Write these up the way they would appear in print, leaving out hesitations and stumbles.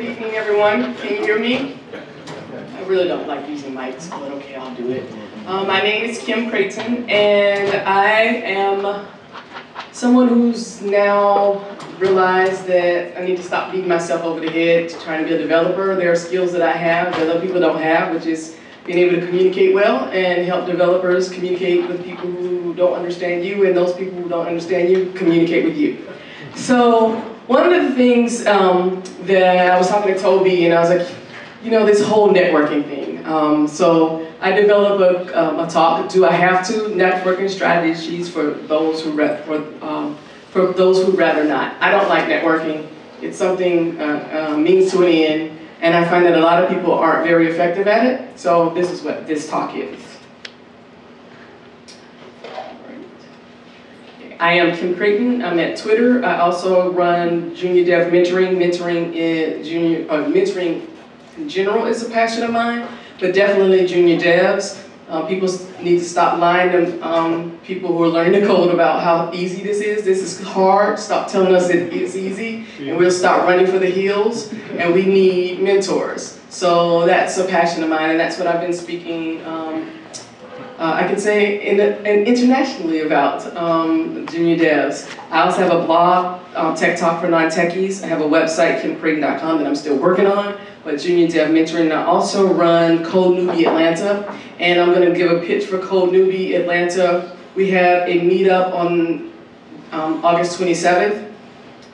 evening, everyone. Can you hear me? I really don't like using mics, but okay, I'll do it. My name is Crayton, and I am someone who's now realized that I need to stop beating myself over the head to trying to be a developer. There are skills that I have that other people don't have, which is being able to communicate well and help developers communicate with people who don't understand you, and those people who don't understand you communicate with you. So one of the things that I was talking to Toby, and I was like, you know, this whole networking thing. So I developed a talk. Do I have to? Networking strategies for those who for those who rather not. I don't like networking. It's something means to an end, and I find that a lot of people aren't very effective at it. So this is what this talk is. I am Kim Crayton. I'm at Twitter. I also run Junior Dev Mentoring. Mentoring in general is a passion of mine, but definitely junior devs. People need to stop lying to people who are learning to code about how easy this is. This is hard. Stop telling us it's easy, and we'll start running for the hills, and we need mentors. So that's a passion of mine, and that's what I've been speaking I could say internationally about junior devs. I also have a blog, Tech Talk for Non-Techies. I have a website, kimcrayton.com, that I'm still working on, but Junior Dev Mentoring. I also run Code Newbie Atlanta, and I'm going to give a pitch for Code Newbie Atlanta. We have a meetup on August 27th,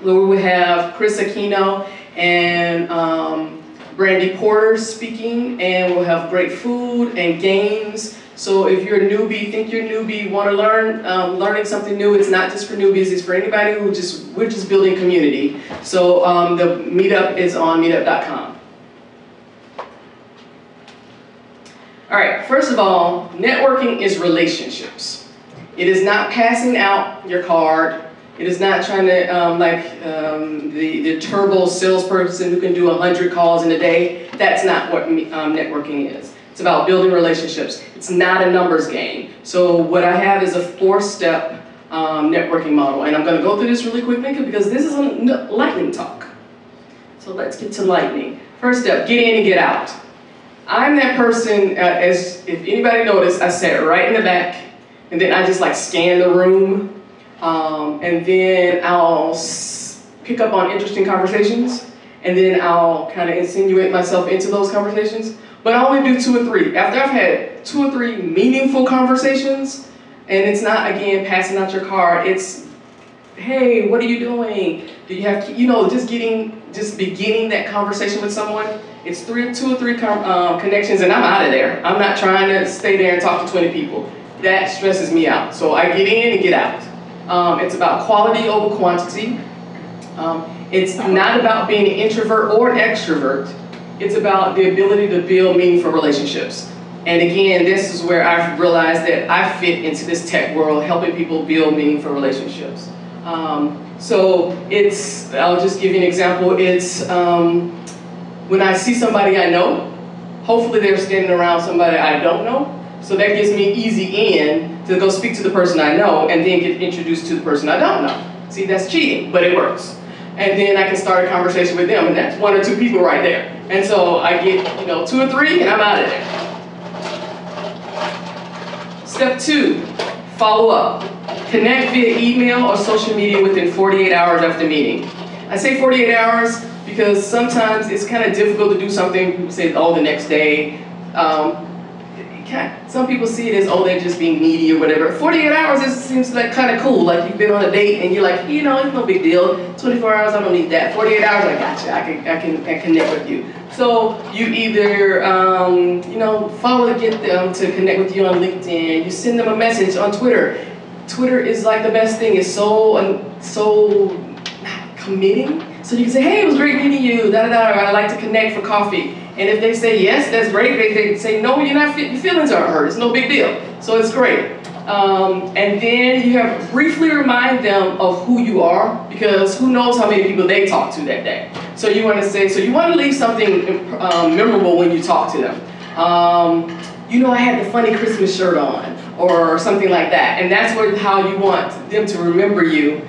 where we will have Chris Aquino and Brandy Porter speaking, and we'll have great food and games. So if you're a newbie, think you're a newbie, want to learn, learning something new, it's not just for newbies, it's for anybody who we're just building community. So the meetup is on meetup.com. All right, first of all, networking is relationships. It is not passing out your card. It is not trying to, the turbo salesperson who can do 100 calls in a day. That's not what networking is. It's about building relationships. It's not a numbers game. So what I have is a 4-step networking model. And I'm going to go through this really quickly because this is a lightning talk. So let's get to lightning. First step, get in and get out. I'm that person, as if anybody noticed, I sat right in the back, and then I just like scan the room, and then I'll pick up on interesting conversations, and then I'll kind of insinuate myself into those conversations. But I only do 2 or 3. After I've had 2 or 3 meaningful conversations, and it's not, again, passing out your card, it's, hey, what are you doing? Do you have, you know, just beginning that conversation with someone. It's 2 or 3 connections, and I'm out of there. I'm not trying to stay there and talk to 20 people. That stresses me out. So I get in and get out. It's about quality over quantity. It's not about being an introvert or an extrovert. It's about the ability to build meaningful relationships. And again, this is where I've realized that I fit into this tech world, helping people build meaningful relationships. So it's, I'll just give you an example. It's when I see somebody I know, hopefully they're standing around somebody I don't know. So that gives me easy in to go speak to the person I know and then get introduced to the person I don't know. See, that's cheating, but it works. And then I can start a conversation with them, and that's 1 or 2 people right there. And so I get, you know, 2 or 3, and I'm out of there. Step 2, follow up. Connect via email or social media within 48 hours after meeting. I say 48 hours because sometimes it's kind of difficult to do something, people say, oh, the next day. Some people see it as, oh, they're just being needy or whatever. 48 hours seems like kind of cool, like you've been on a date and you're like, you know, it's no big deal. 24 hours, I don't need that. 48 hours, I got you. I can connect with you. So you either, you know, get them to connect with you on LinkedIn. You send them a message on Twitter. Twitter is like the best thing. It's so committing. So you can say, hey, it was great meeting you, or I'd like to connect for coffee. And if they say yes, that's great. If they say no, you're not your feelings aren't hurt. It's no big deal. So it's great. And then you have to briefly remind them of who you are, because who knows how many people they talk to that day. So you want to say, so you want to leave something memorable when you talk to them. You know, I had the funny Christmas shirt on, or something like that. And that's how you want them to remember you.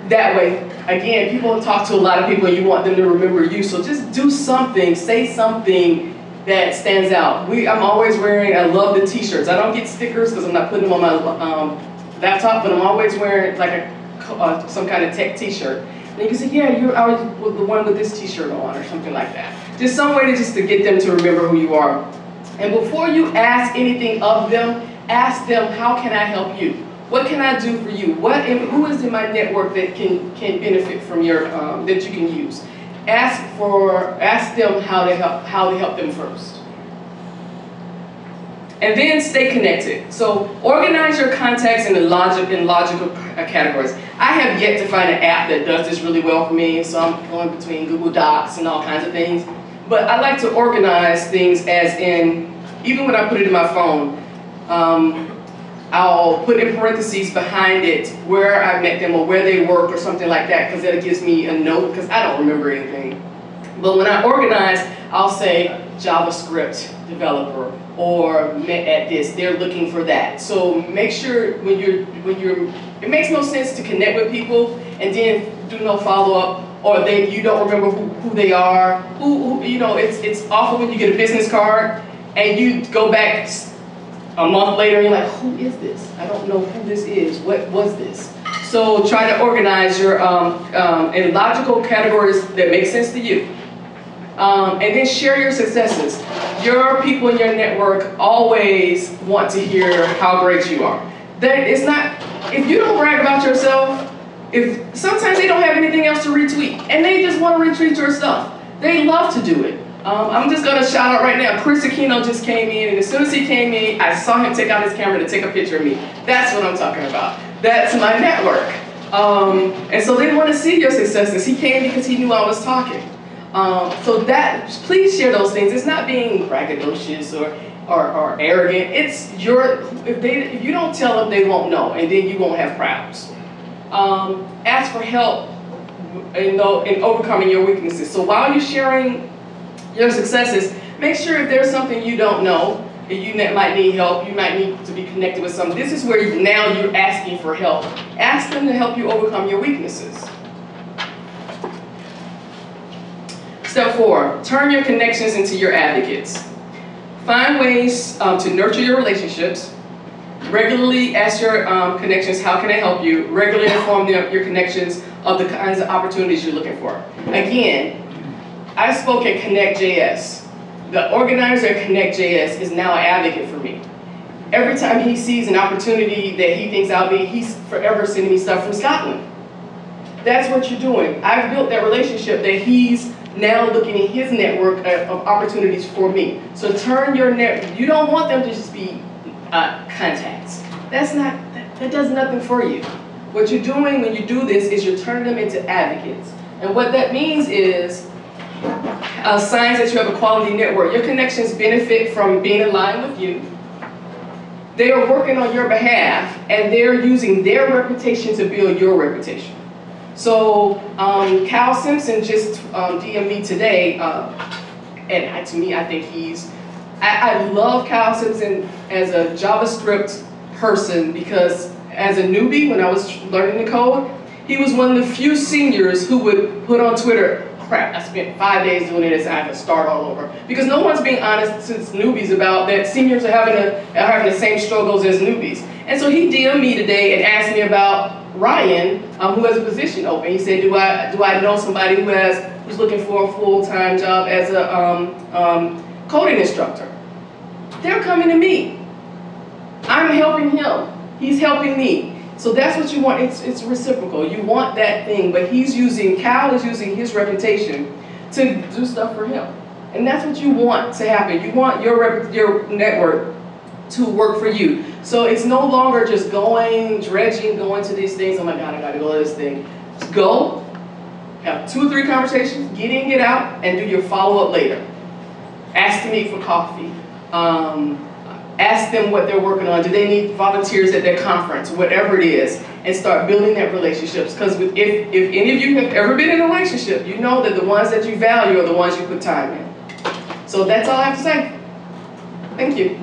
that way, again, people talk to a lot of people and you want them to remember you, so just do something, say something that stands out. I'm always wearing, I love the t-shirts. I don't get stickers because I'm not putting them on my laptop, but I'm always wearing like some kind of tech t-shirt. And you can say, yeah, I was the one with this t-shirt on, or something like that. Just some way to get them to remember who you are. And before you ask anything of them, ask them, how can I help you? What can I do for you? Who is in my network that can benefit from your, that you can use? Ask them how to help them first. And then stay connected. So organize your contacts in logical categories. I have yet to find an app that does this really well for me, so I'm going between Google Docs and all kinds of things. But I like to organize things as in, even when I put it in my phone, I'll put in parentheses behind it where I met them or where they work or something like that, because that gives me a note, because I don't remember anything. But when I organize, I'll say JavaScript developer, or met at this, they're looking for that. So make sure when you're, it makes no sense to connect with people and then do no follow-up, or you don't remember who they are. You know, it's awful when you get a business card and you go back a month later and you're like, who is this? I don't know who this is. What was this? So try to organize your in logical categories that make sense to you. And then share your successes. Your people in your network always want to hear how great you are. It's not, if you don't brag about yourself, sometimes they don't have anything else to retweet, and they just want to retweet your stuff. They love to do it. I'm just going to shout out right now, Chris Aquino just came in, and as soon as he came in, I saw him take out his camera to take a picture of me. That's what I'm talking about. That's my network. And so they want to see your successes. He came because he knew I was talking. So please share those things. It's not being braggadocious or arrogant. It's if you don't tell them, they won't know, and then you won't have crowds. Ask for help in overcoming your weaknesses. So while you're sharing your successes, make sure if there's something you don't know, and you might need help, you might need to be connected with someone. This is where now you're asking for help. Ask them to help you overcome your weaknesses. Step 4, turn your connections into your advocates. Find ways to nurture your relationships. Regularly ask your connections, how can I help you? Regularly inform your connections of the kinds of opportunities you're looking for. Again, I spoke at Connect.js. The organizer at Connect.js is now an advocate for me. Every time he sees an opportunity that he thinks I'll be, he's forever sending me stuff from Scotland. That's what you're doing. I've built that relationship that he's now looking at his network of opportunities for me. So turn your network. You don't want them to just be contacts. That does nothing for you. What you're doing when you do this is you're turning them into advocates. And what that means is signs that you have a quality network. Your connections benefit from being in line with you. They are working on your behalf, and they're using their reputation to build your reputation. So Cal Simpson just DM'd me today, and to me, I think I love Cal Simpson as a JavaScript person, because as a newbie, when I was learning the code, he was one of the few seniors who would put on Twitter, crap, I spent 5 days doing this, I have to start all over. Because no one's being honest since newbies about that seniors are having the same struggles as newbies. And so he DM'd me today and asked me about Ryan, who has a position open. He said, do I know somebody who's looking for a full-time job as a coding instructor? They're coming to me. I'm helping him. He's helping me. So that's what you want. It's reciprocal. You want that thing, but Cal is using his reputation to do stuff for him. And that's what you want to happen. You want your network to work for you. So it's no longer just going to these things. Oh my God, I gotta go to this thing. Just go, have 2 or 3 conversations, get in, get out, and do your follow-up later. Ask to meet for coffee. Ask them what they're working on. Do they need volunteers at their conference? Whatever it is, and start building that relationships. Because if any of you have ever been in a relationship, you know that the ones that you value are the ones you put time in. So that's all I have to say. Thank you.